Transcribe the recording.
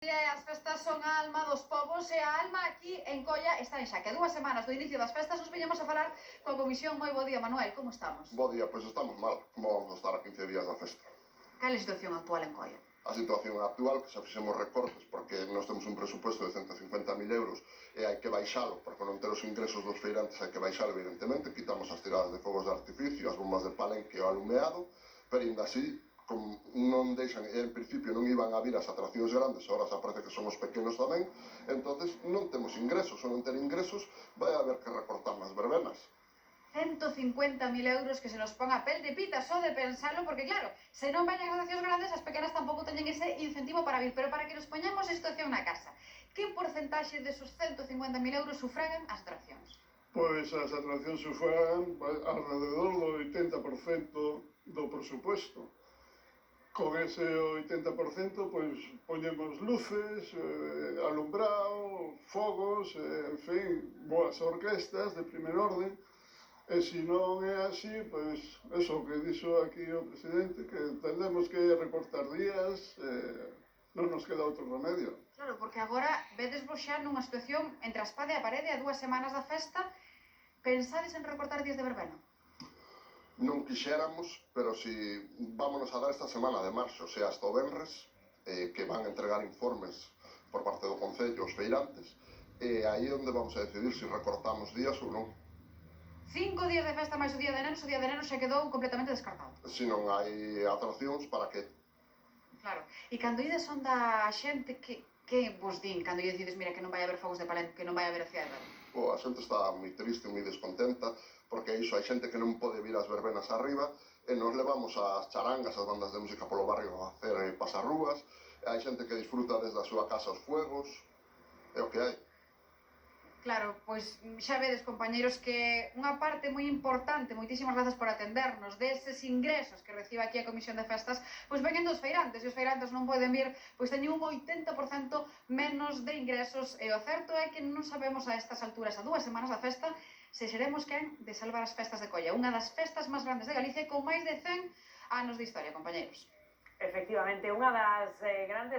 As festas son a alma dos povos e a alma aquí en Colla está en xa, que a 2 semanas do inicio das festas nos veñamos a falar coa Comisión. Moi bo día, Manuel, como estamos? Bo día, pois estamos mal, como vamos a estar a 15 días da festa. Cal é a situación actual en Colla? A situación actual, que xa fixemos recortes porque nós temos un presupuesto de 150.000 euros e hai que baixalo, porque non ter os ingresos dos feirantes hai que baixalo, evidentemente, quitamos as tiradas de fogos de artificio, as bombas de palenque e o alumeado, pero ainda así, como non deixan, en principio non iban a vir as atraccións grandes, ahora xa parece que son os pequenos tamén, entonces non temos ingresos, ou non ter ingresos vai haber que recortar nas verbenas. 150.000 euros que se nos pon a pel de pita só de pensalo, porque claro, se non vayan as atraccións grandes, as pequenas tampouco teñen ese incentivo para vir, pero para que nos poñamos a situación na casa, que porcentaxe desos 150.000 euros sufragan as atraccións? Pois as atraccións sufragan alrededor do 80% do presupuesto. Con ese 80%, pois, poñemos luces, alumbrado, fogos, en fin, boas orquestas de primer orden. E se non é así, pois, eso que dixo aquí o presidente, que tendemos que recortar días, non nos queda outro remedio. Claro, porque agora vedes vos xa nunha situación entre a espada e a parede a 2 semanas da festa. Pensades en recortar días de verbena? Non quixéramos, pero si vámonos a dar esta semana de marzo, o sea, hasta o venres, que van a entregar informes por parte do Concello aos feirantes, e aí é onde vamos a decidir se recortamos días ou non. 5 días de festa máis o día de nenos xa quedou completamente descartado. Se non hai atraccións, para que? Claro, e cando ides onda a xente, que vos din cando lle decides, mira, que non vai haber fogos de palenque, que non vai haber a cidade? A xente está moi triste, moi descontenta, porque iso hai xente que non pode vir ás verbenas arriba, e nos levamos as charangas, as bandas de música polo barrio a hacer pasarrúas, e hai xente que disfruta desde a súa casa os fuegos, é o que hai. Claro, pois xa vedes, compañeros, que unha parte moi importante, moitísimas grazas por atendernos, deses ingresos que recibe aquí a Comisión de Festas, pois venen dos feirantes, e os feirantes non poden vir, pois teñen un 80% menos de ingresos, e o certo é que non sabemos a estas alturas, a 2 semanas da festa, se seremos quen de salvar as festas de Colla, unha das festas máis grandes de Galicia, con máis de 100 anos de historia, compañeros. Efectivamente, unha das grandes